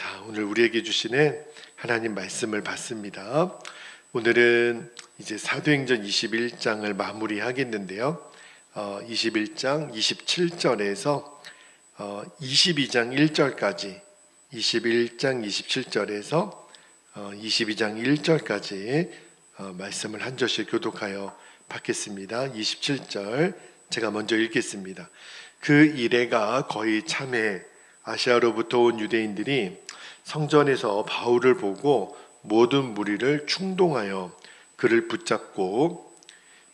자, 오늘 우리에게 주시는 하나님 말씀을 받습니다. 오늘은 이제 사도행전 21장을 마무리하겠는데요. 21장 27절에서 22장 1절까지 21장 27절에서 22장 1절까지 말씀을 한 절씩 교독하여 받겠습니다. 27절 제가 먼저 읽겠습니다. 그 이래가 거의 참에 아시아로부터 온 유대인들이 성전에서 바울을 보고 모든 무리를 충동하여 그를 붙잡고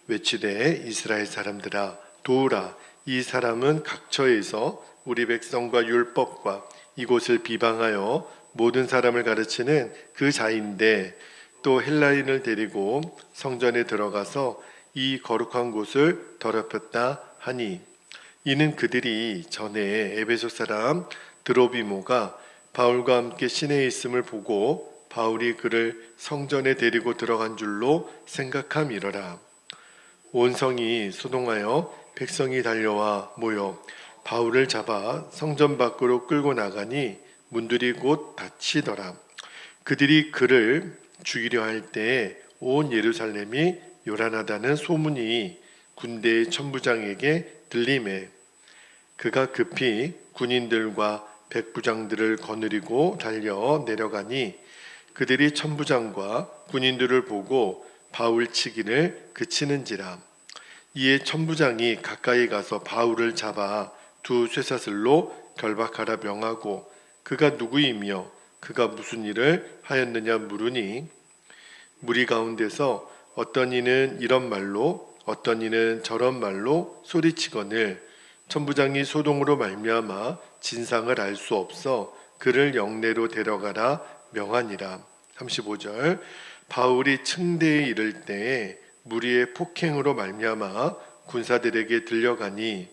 외치되 이스라엘 사람들아 도우라, 이 사람은 각처에서 우리 백성과 율법과 이곳을 비방하여 모든 사람을 가르치는 그 자인데 또 헬라인을 데리고 성전에 들어가서 이 거룩한 곳을 더럽혔다 하니, 이는 그들이 전에 에베소 사람 드로비모가 바울과 함께 시내에 있음을 보고 바울이 그를 성전에 데리고 들어간 줄로 생각함이러라. 온 성이 소동하여 백성이 달려와 모여 바울을 잡아 성전 밖으로 끌고 나가니 문들이 곧 닫히더라. 그들이 그를 죽이려 할 때에 온 예루살렘이 요란하다는 소문이 군대의 천부장에게 들리매 그가 급히 군인들과 백부장들을 거느리고 달려 내려가니 그들이 천부장과 군인들을 보고 바울 치기를 그치는지라. 이에 천부장이 가까이 가서 바울을 잡아 두 쇠사슬로 결박하라 명하고 그가 누구이며 그가 무슨 일을 하였느냐 물으니 무리 가운데서 어떤 이는 이런 말로 어떤 이는 저런 말로 소리치거늘 천부장이 소동으로 말미암아 진상을 알 수 없어 그를 영내로 데려가라 명하니라. 35절 바울이 층대에 이를 때에 무리의 폭행으로 말미암아 군사들에게 들려가니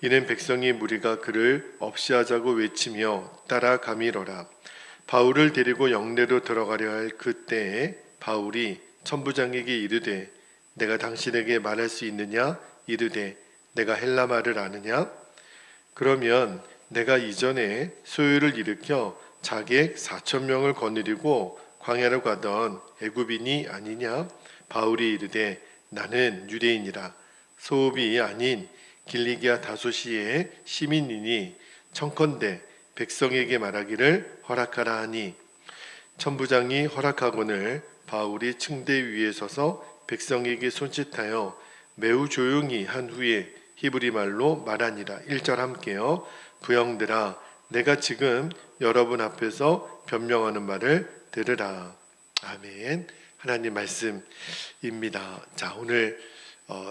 이는 백성이 무리가 그를 없이하자고 외치며 따라가미러라. 바울을 데리고 영내로 들어가려 할 그때에 바울이 천부장에게 이르되 내가 당신에게 말할 수 있느냐 이르되 내가 헬라 말을 아느냐? 그러면 내가 이전에 소요를 일으켜 자객 4,000명을 거느리고 광야로 가던 애굽인이 아니냐? 바울이 이르되 나는 유대인이라 소읍이 아닌 길리기아 다소시의 시민이니 청컨대 백성에게 말하기를 허락하라 하니 천부장이 허락하거늘 바울이 층대 위에 서서 백성에게 손짓하여 매우 조용히 한 후에 히브리 말로 말하니라. 1절 함께요. 부형들아 내가 지금 여러분 앞에서 변명하는 말을 들으라. 아멘. 하나님 말씀입니다. 자, 오늘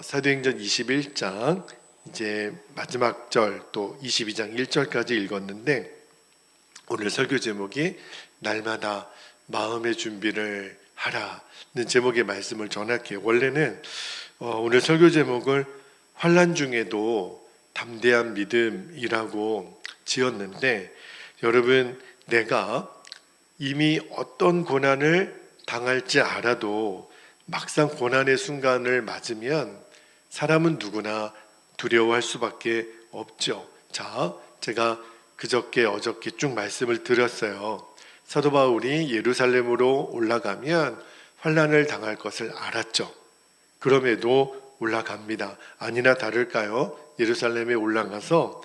사도행전 21장 이제 마지막 절 또 22장 1절까지 읽었는데 오늘 설교 제목이 날마다 마음의 준비를 하라는 제목의 말씀을 전할게요. 원래는 오늘 설교 제목을 환난 중에도 담대한 믿음이라고 지었는데 여러분, 내가 이미 어떤 고난을 당할지 알아도 막상 고난의 순간을 맞으면 사람은 누구나 두려워할 수밖에 없죠. 자, 제가 그저께 어저께 쭉 말씀을 드렸어요. 사도 바울이 예루살렘으로 올라가면 환난을 당할 것을 알았죠. 그럼에도 올라갑니다. 아니나 다를까요? 예루살렘에 올라가서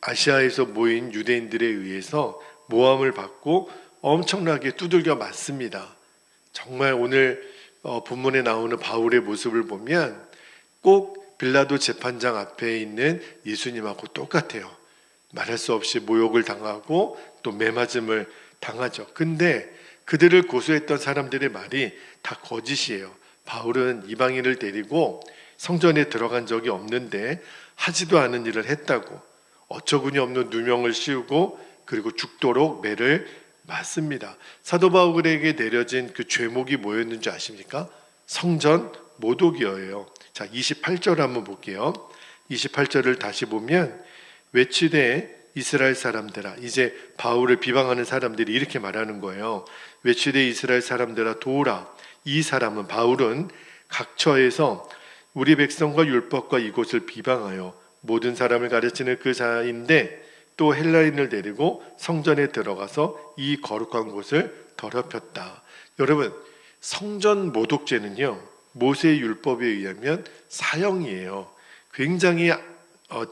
아시아에서 모인 유대인들에 의해서 모함을 받고 엄청나게 두들겨 맞습니다. 정말 오늘 본문에 나오는 바울의 모습을 보면 꼭 빌라도 재판장 앞에 있는 예수님하고 똑같아요. 말할 수 없이 모욕을 당하고 또 매맞음을 당하죠. 근데 그들을 고소했던 사람들의 말이 다 거짓이에요. 바울은 이방인을 데리고 성전에 들어간 적이 없는데 하지도 않은 일을 했다고 어처구니 없는 누명을 씌우고 그리고 죽도록 매를 맞습니다. 사도 바울에게 내려진 그 죄목이 뭐였는지 아십니까? 성전 모독이에요. 자, 28절 한번 볼게요. 28절을 다시 보면 외치되 이스라엘 사람들아, 이제 바울을 비방하는 사람들이 이렇게 말하는 거예요. 외치되 이스라엘 사람들아 도우라, 이 사람은 바울은 각처에서 우리 백성과 율법과 이곳을 비방하여 모든 사람을 가르치는 그 자인데 또 헬라인을 데리고 성전에 들어가서 이 거룩한 곳을 더럽혔다. 여러분, 성전 모독죄는요, 모세의 율법에 의하면 사형이에요. 굉장히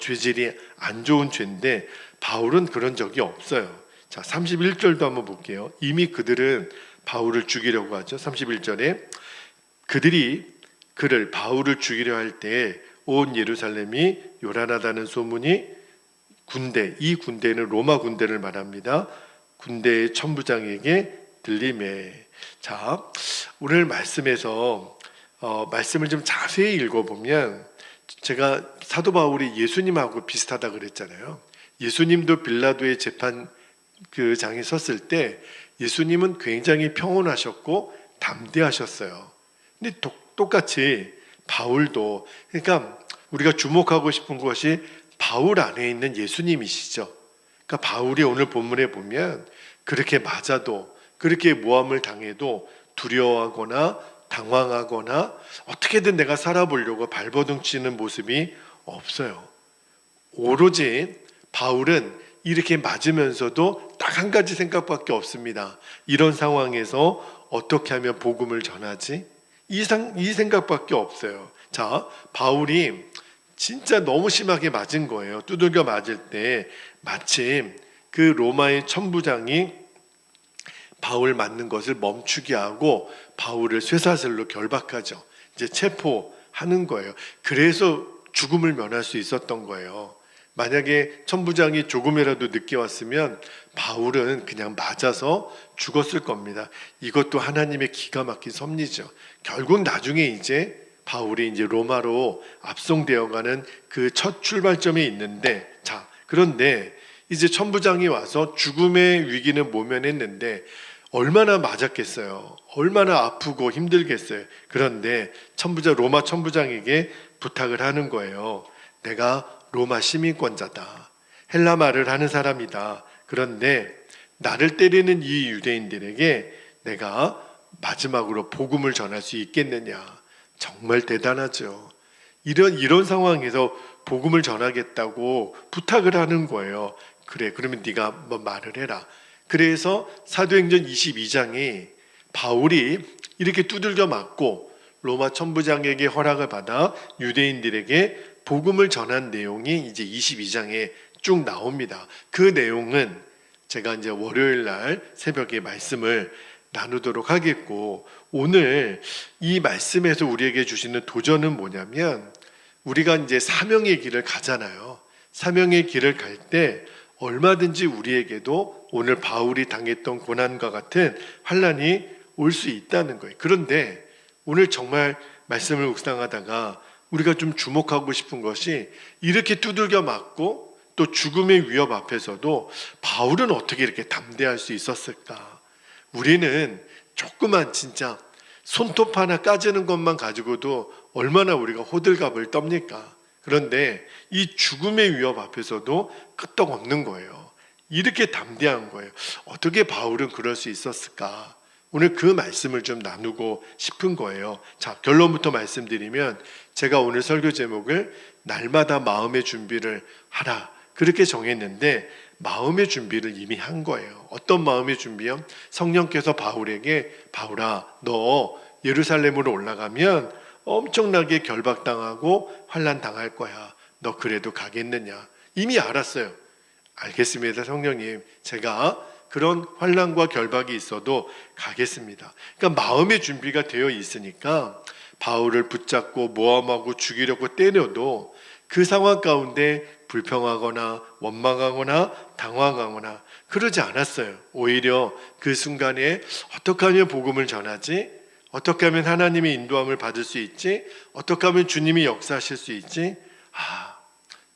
죄질이 안 좋은 죄인데 바울은 그런 적이 없어요. 자, 31절도 한번 볼게요. 이미 그들은 바울을 죽이려고 하죠. 31절에 그들이 바울을 죽이려 할 때 온 예루살렘이 요란하다는 소문이 이 군대는 로마 군대를 말합니다. 군대의 천부장에게 들림에. 자, 오늘 말씀에서 말씀을 좀 자세히 읽어보면, 제가 사도 바울이 예수님하고 비슷하다 그랬잖아요. 예수님도 빌라도의 재판 그 장에 섰을 때 예수님은 굉장히 평온하셨고 담대하셨어요. 근데 똑같이 바울도, 그러니까 우리가 주목하고 싶은 것이 바울 안에 있는 예수님이시죠. 그러니까 바울이 오늘 본문에 보면 그렇게 맞아도, 그렇게 모함을 당해도 두려워하거나 당황하거나 어떻게든 내가 살아보려고 발버둥 치는 모습이 없어요. 오로지 바울은 이렇게 맞으면서도 딱 한 가지 생각밖에 없습니다. 이런 상황에서 어떻게 하면 복음을 전하지? 이 생각밖에 없어요. 자, 바울이 진짜 너무 심하게 맞은 거예요. 두들겨 맞을 때 마침 그 로마의 천부장이 바울 맞는 것을 멈추게 하고 바울을 쇠사슬로 결박하죠. 이제 체포하는 거예요. 그래서 죽음을 면할 수 있었던 거예요. 만약에 천부장이 조금이라도 늦게 왔으면 바울은 그냥 맞아서 죽었을 겁니다. 이것도 하나님의 기가 막힌 섭리죠. 결국 나중에 이제 바울이 이제 로마로 압송되어가는 그 첫 출발점에 있는데, 자, 그런데 이제 천부장이 와서 죽음의 위기는 모면했는데 얼마나 맞았겠어요. 얼마나 아프고 힘들겠어요. 그런데 로마 천부장에게 부탁을 하는 거예요. 내가 로마 시민권자다. 헬라 말을 하는 사람이다. 그런데 나를 때리는 이 유대인들에게 내가 마지막으로 복음을 전할 수 있겠느냐. 정말 대단하죠. 이런 상황에서 복음을 전하겠다고 부탁을 하는 거예요. 그래, 그러면 네가 한번 말을 해라. 그래서 사도행전 22장에 바울이 이렇게 두들겨 맞고 로마 천부장에게 허락을 받아 유대인들에게 복음을 전한 내용이 이제 22장에 쭉 나옵니다. 그 내용은 제가 이제 월요일 날 새벽에 말씀을 나누도록 하겠고, 오늘 이 말씀에서 우리에게 주시는 도전은 뭐냐면, 우리가 이제 사명의 길을 가잖아요. 사명의 길을 갈 때 얼마든지 우리에게도 오늘 바울이 당했던 고난과 같은 환난이 올 수 있다는 거예요. 그런데 오늘 정말 말씀을 묵상하다가 우리가 좀 주목하고 싶은 것이, 이렇게 두들겨 맞고 또 죽음의 위협 앞에서도 바울은 어떻게 이렇게 담대할 수 있었을까? 우리는 조그만 진짜 손톱 하나 까지는 것만 가지고도 얼마나 우리가 호들갑을 떱니까? 그런데 이 죽음의 위협 앞에서도 끄떡없는 거예요. 이렇게 담대한 거예요. 어떻게 바울은 그럴 수 있었을까? 오늘 그 말씀을 좀 나누고 싶은 거예요. 자, 결론부터 말씀드리면, 제가 오늘 설교 제목을 날마다 마음의 준비를 하라, 그렇게 정했는데 마음의 준비를 이미 한 거예요. 어떤 마음의 준비요? 성령께서 바울에게, 바울아, 너 예루살렘으로 올라가면 엄청나게 결박당하고 환난 당할 거야. 너 그래도 가겠느냐? 이미 알았어요. 알겠습니다, 성령님. 제가 그런 환난과 결박이 있어도 가겠습니다. 그러니까 마음의 준비가 되어 있으니까 바울을 붙잡고 모함하고 죽이려고 때려도 그 상황 가운데 불평하거나 원망하거나 당황하거나 그러지 않았어요. 오히려 그 순간에 어떻게 하면 복음을 전하지? 어떻게 하면 하나님의 인도함을 받을 수 있지? 어떻게 하면 주님이 역사하실 수 있지?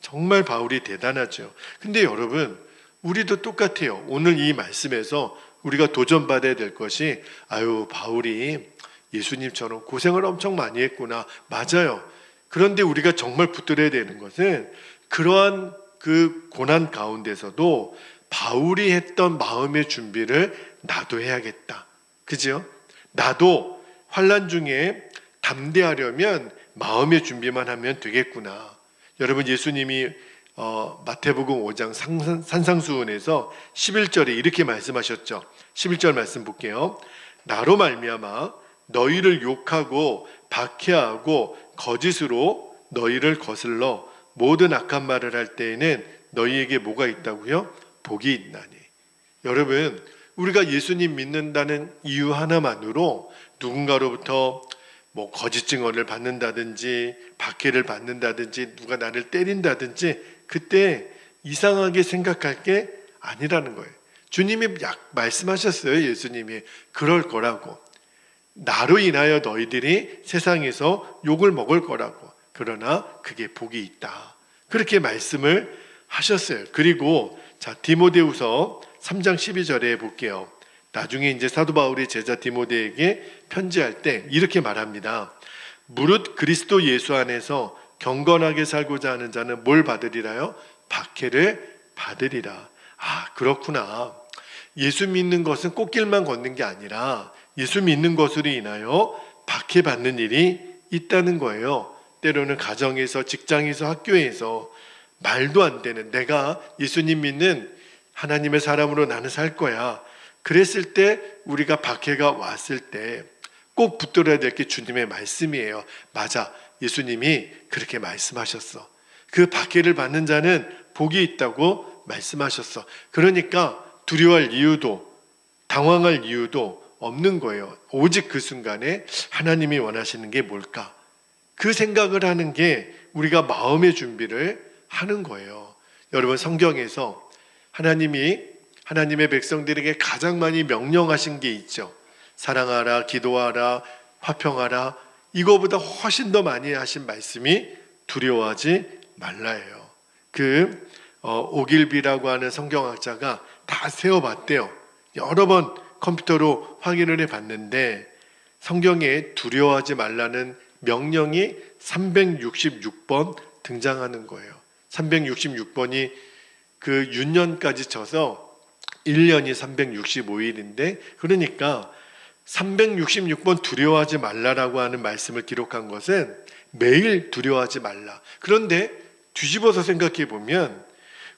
정말 바울이 대단하죠. 근데 여러분, 우리도 똑같아요. 오늘 이 말씀에서 우리가 도전받아야 될 것이, 바울이 예수님처럼 고생을 엄청 많이 했구나. 맞아요. 그런데 우리가 정말 붙들어야 되는 것은, 그러한 그 고난 가운데서도 바울이 했던 마음의 준비를 나도 해야겠다. 그죠? 나도 환난 중에 담대하려면 마음의 준비만 하면 되겠구나. 여러분, 예수님이 마태복음 5장 산상수훈에서 11절에 이렇게 말씀하셨죠. 11절 말씀 볼게요. 나로 말미암아 너희를 욕하고 박해하고 거짓으로 너희를 거슬러 모든 악한 말을 할 때에는 너희에게 뭐가 있다고요? 복이 있나니. 여러분, 우리가 예수님 믿는다는 이유 하나만으로 누군가로부터 거짓 증언을 받는다든지 박해를 받는다든지 누가 나를 때린다든지 그때 이상하게 생각할 게 아니라는 거예요. 주님이 말씀하셨어요. 예수님이 그럴 거라고. 나로 인하여 너희들이 세상에서 욕을 먹을 거라고. 그러나 그게 복이 있다. 그렇게 말씀을 하셨어요. 그리고 디모데후서 3장 12절에 볼게요. 나중에 이제 사도 바울이 제자 디모데에게 편지할 때 이렇게 말합니다. 무릇 그리스도 예수 안에서 경건하게 살고자 하는 자는 뭘 받으리라요? 박해를 받으리라. 아, 그렇구나. 예수 믿는 것은 꽃길만 걷는 게 아니라 예수 믿는 것으로 인하여 박해받는 일이 있다는 거예요. 때로는 가정에서, 직장에서, 학교에서 말도 안 되는, 내가 예수님 믿는 하나님의 사람으로 나는 살 거야. 그랬을 때 우리가 박해가 왔을 때 꼭 붙들어야 될 게 주님의 말씀이에요. 맞아, 예수님이 그렇게 말씀하셨어. 그 박해를 받는 자는 복이 있다고 말씀하셨어. 그러니까 두려워할 이유도 당황할 이유도 없는 거예요. 오직 그 순간에 하나님이 원하시는 게 뭘까? 그 생각을 하는 게 우리가 마음의 준비를 하는 거예요. 여러분, 성경에서 하나님이 하나님의 백성들에게 가장 많이 명령하신 게 있죠. 사랑하라, 기도하라, 화평하라. 이거보다 훨씬 더 많이 하신 말씀이 두려워하지 말라예요. 오길비라고 하는 성경학자가 다 세어봤대요. 여러 번 컴퓨터로 확인을 해봤는데 성경에 두려워하지 말라는 명령이 366번 등장하는 거예요. 366번이 그 윤년까지 쳐서 1년이 365일인데 그러니까 366번 두려워하지 말라라고 하는 말씀을 기록한 것은 매일 두려워하지 말라. 그런데 뒤집어서 생각해 보면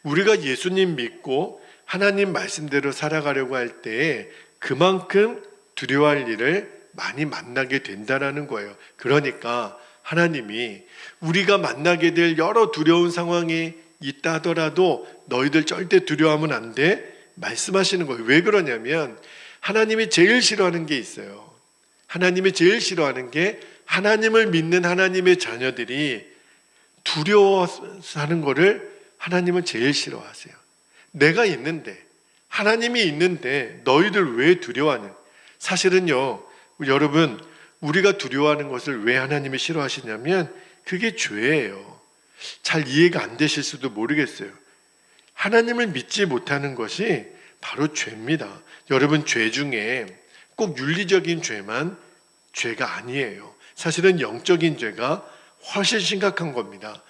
우리가 예수님 믿고 하나님 말씀대로 살아가려고 할 때 그만큼 두려워할 일을 많이 만나게 된다라는 거예요. 그러니까 하나님이 우리가 만나게 될 여러 두려운 상황이 있다 하더라도 너희들 절대 두려워하면 안 돼 말씀하시는 거예요. 왜 그러냐면 하나님이 제일 싫어하는 게 있어요. 하나님이 제일 싫어하는 게 하나님을 믿는 하나님의 자녀들이 두려워하는 거를 하나님은 제일 싫어하세요. 내가 있는데, 하나님이 있는데 너희들 왜 두려워하냐? 사실은요, 여러분, 우리가 두려워하는 것을 왜 하나님이 싫어하시냐면 그게 죄예요. 잘 이해가 안 되실 수도 모르겠어요. 하나님을 믿지 못하는 것이 바로 죄입니다. 여러분, 죄 중에 꼭 윤리적인 죄만 죄가 아니에요. 사실은 영적인 죄가 훨씬 심각한 겁니다.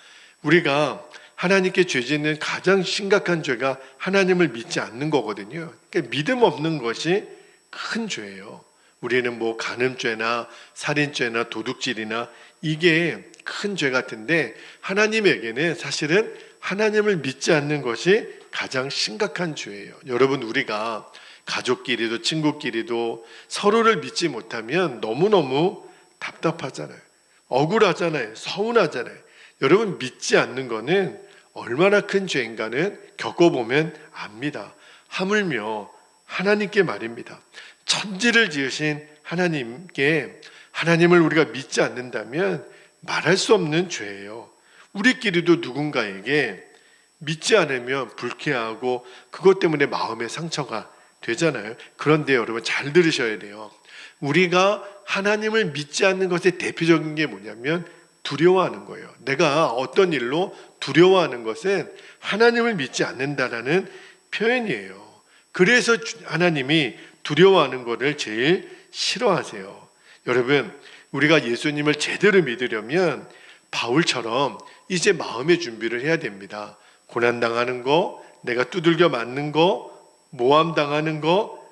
우리가 하나님께 죄 짓는 가장 심각한 죄가 하나님을 믿지 않는 거거든요. 그러니까 믿음 없는 것이 큰 죄예요. 우리는 간음죄나 살인죄나 도둑질이나 이게 큰 죄 같은데 하나님에게는 사실은 하나님을 믿지 않는 것이 가장 심각한 죄예요. 여러분, 우리가 가족끼리도 친구끼리도 서로를 믿지 못하면 너무너무 답답하잖아요. 억울하잖아요. 서운하잖아요. 여러분, 믿지 않는 거는 얼마나 큰 죄인가는 겪어보면 압니다. 하물며 하나님께 말입니다. 천지를 지으신 하나님께 하나님을 우리가 믿지 않는다면 말할 수 없는 죄예요. 우리끼리도 누군가에게 믿지 않으면 불쾌하고 그것 때문에 마음의 상처가 되잖아요. 그런데 여러분, 잘 들으셔야 돼요. 우리가 하나님을 믿지 않는 것의 대표적인 게 뭐냐면 두려워하는 거예요. 내가 어떤 일로 두려워하는 것은 하나님을 믿지 않는다라는 표현이에요. 그래서 하나님이 두려워하는 것을 제일 싫어하세요. 여러분, 우리가 예수님을 제대로 믿으려면 바울처럼 이제 마음의 준비를 해야 됩니다. 고난당하는 거, 내가 두들겨 맞는 거, 모함당하는 거,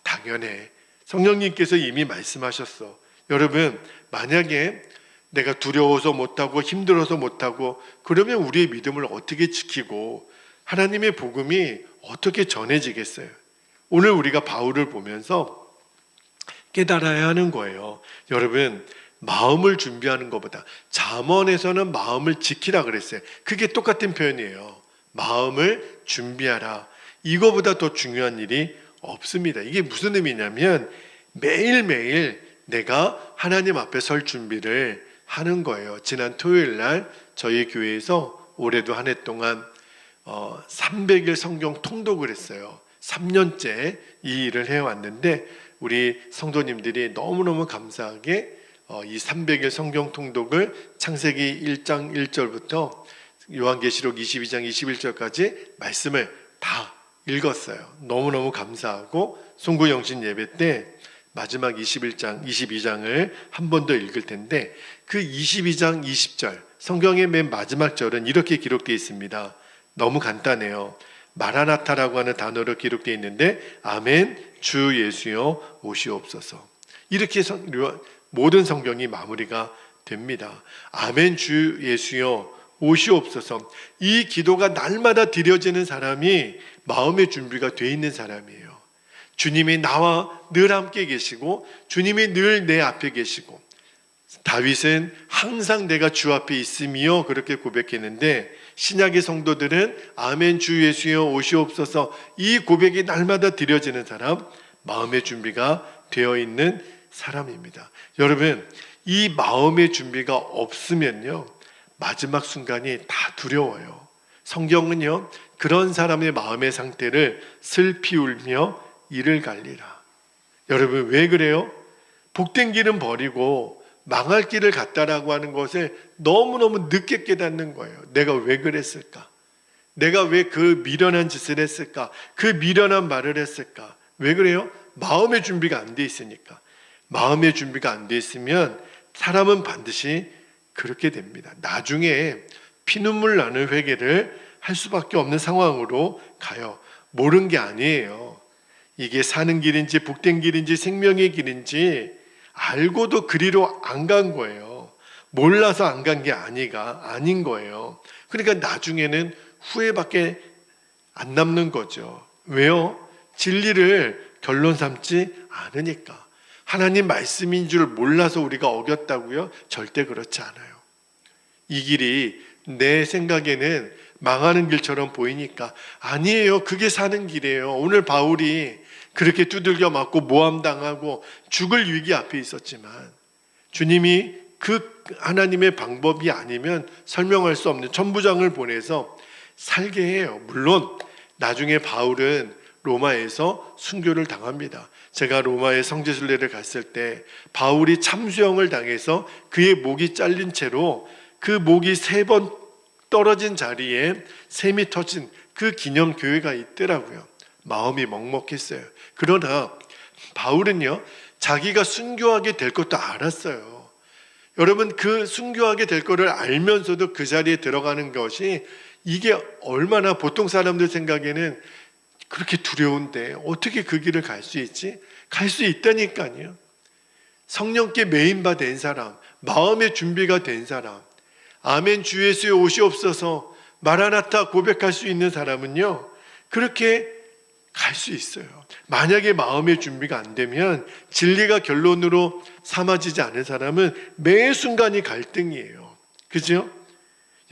당연해. 성령님께서 이미 말씀하셨어. 여러분, 만약에 내가 두려워서 못하고 힘들어서 못하고 그러면 우리의 믿음을 어떻게 지키고 하나님의 복음이 어떻게 전해지겠어요? 오늘 우리가 바울을 보면서 깨달아야 하는 거예요. 여러분, 마음을 준비하는 것보다, 잠언에서는 마음을 지키라 그랬어요. 그게 똑같은 표현이에요. 마음을 준비하라. 이거보다 더 중요한 일이 없습니다. 이게 무슨 의미냐면 매일매일 내가 하나님 앞에 설 준비를 하는 거예요. 지난 토요일 날 저희 교회에서 올해도 한 해 동안 300일 성경 통독을 했어요. 3년째 이 일을 해왔는데 우리 성도님들이 너무너무 감사하게 이 300일 성경 통독을 창세기 1장 1절부터 요한계시록 22장 21절까지 말씀을 다 읽었어요. 너무너무 감사하고 송구영신 예배 때 마지막 22장을 한 번 더 읽을 텐데 그 22장 20절 성경의 맨 마지막 절은 이렇게 기록되어 있습니다. 너무 간단해요. 마라나타라고 하는 단어로 기록되어 있는데 아멘 주 예수여 오시옵소서. 이렇게 모든 성경이 마무리가 됩니다. 아멘 주 예수여 오시옵소서. 이 기도가 날마다 드려지는 사람이 마음의 준비가 되어 있는 사람이에요. 주님이 나와 늘 함께 계시고 주님이 늘 내 앞에 계시고 다윗은 항상 내가 주 앞에 있으며 그렇게 고백했는데 신약의 성도들은 아멘 주 예수여 오시옵소서 이 고백이 날마다 드려지는 사람, 마음의 준비가 되어 있는 사람입니다. 여러분, 이 마음의 준비가 없으면요 마지막 순간이 다 두려워요. 성경은요 그런 사람의 마음의 상태를 슬피 울며 이를 갈리라. 여러분 왜 그래요? 복된 길은 버리고 망할 길을 갔다라고 하는 것을 너무너무 늦게 깨닫는 거예요. 내가 왜 그랬을까? 내가 왜 그 미련한 짓을 했을까? 그 미련한 말을 했을까? 왜 그래요? 마음의 준비가 안 돼 있으니까. 마음의 준비가 안 돼 있으면 사람은 반드시 그렇게 됩니다. 나중에 피눈물 나는 회개를 할 수밖에 없는 상황으로 가요. 모른 게 아니에요. 이게 사는 길인지 복된 길인지 생명의 길인지 알고도 그리로 안 간 거예요. 몰라서 안 간 게 아닌 거예요. 그러니까 나중에는 후회밖에 안 남는 거죠. 왜요? 진리를 결론 삼지 않으니까. 하나님 말씀인 줄 몰라서 우리가 어겼다고요? 절대 그렇지 않아요. 이 길이 내 생각에는 망하는 길처럼 보이니까 아니에요. 그게 사는 길이에요. 오늘 바울이 그렇게 두들겨 맞고 모함당하고 죽을 위기 앞에 있었지만 주님이 그 하나님의 방법이 아니면 설명할 수 없는 천부장을 보내서 살게 해요. 물론 나중에 바울은 로마에서 순교를 당합니다. 제가 로마의 성지순례를 갔을 때 바울이 참수형을 당해서 그의 목이 잘린 채로 그 목이 3번 떨어진 자리에 샘이 터진 그 기념 교회가 있더라고요. 마음이 먹먹했어요. 그러나 바울은요 자기가 순교하게 될 것도 알았어요. 여러분 그 순교하게 될 것을 알면서도 그 자리에 들어가는 것이 이게 얼마나 보통 사람들 생각에는 그렇게 두려운데 어떻게 그 길을 갈 수 있지? 갈 수 있다니까요. 성령께 메인바 된 사람, 마음의 준비가 된 사람, 아멘 주 예수의 오시옵소서 마라나타 고백할 수 있는 사람은요 그렇게 갈 수 있어요. 만약에 마음의 준비가 안 되면 진리가 결론으로 삼아지지 않은 사람은 매 순간이 갈등이에요. 그죠?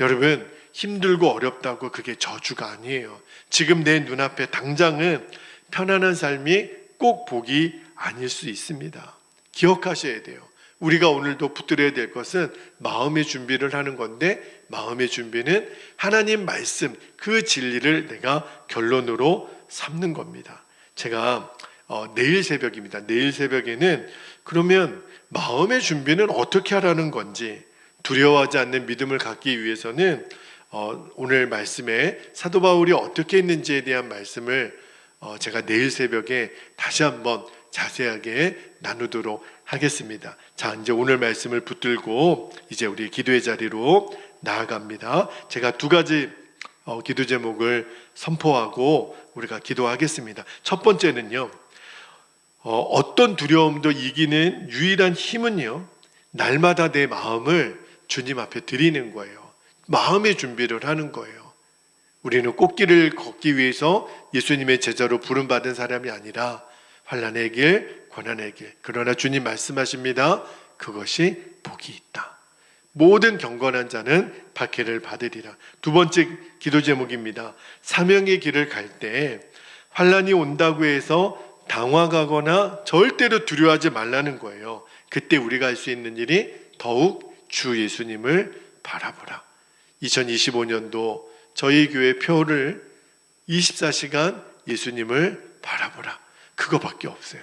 여러분 힘들고 어렵다고 그게 저주가 아니에요. 지금 내 눈앞에 당장은 편안한 삶이 꼭 복이 아닐 수 있습니다. 기억하셔야 돼요. 우리가 오늘도 붙들어야 될 것은 마음의 준비를 하는 건데 마음의 준비는 하나님 말씀 그 진리를 내가 결론으로 삼는 겁니다. 제가 내일 새벽입니다. 내일 새벽에는 그러면 마음의 준비는 어떻게 하라는 건지 두려워하지 않는 믿음을 갖기 위해서는 오늘 말씀에 사도 바울이 어떻게 했는지에 대한 말씀을 제가 내일 새벽에 다시 한번 자세하게 나누도록 하겠습니다. 자, 이제 오늘 말씀을 붙들고 이제 우리 기도의 자리로 나아갑니다. 제가 2가지 기도 제목을 선포하고 우리가 기도하겠습니다. 첫 번째는요, 어떤 두려움도 이기는 유일한 힘은요, 날마다 내 마음을 주님 앞에 드리는 거예요. 마음의 준비를 하는 거예요. 우리는 꽃길을 걷기 위해서 예수님의 제자로 부름받은 사람이 아니라 환난의 길, 고난의 길. 그러나 주님 말씀하십니다. 그것이 복이 있다. 모든 경건한 자는 박해를 받으리라. 두 번째 기도 제목입니다. 사명의 길을 갈 때 환난이 온다고 해서 당황하거나 절대로 두려워하지 말라는 거예요. 그때 우리가 할 수 있는 일이 더욱 주 예수님을 바라보라. 2025년도 저희 교회 표를 24시간 예수님을 바라보라. 그거밖에 없어요.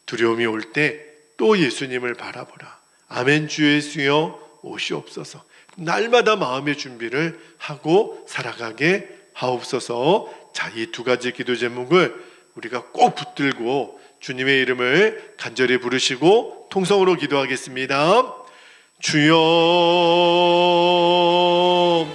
두려움이 올 때 또 예수님을 바라보라. 아멘. 주 예수여 오시옵소서. 날마다 마음의 준비를 하고 살아가게 하옵소서. 자, 이 두 가지 기도 제목을 우리가 꼭 붙들고 주님의 이름을 간절히 부르시고 통성으로 기도하겠습니다. 주여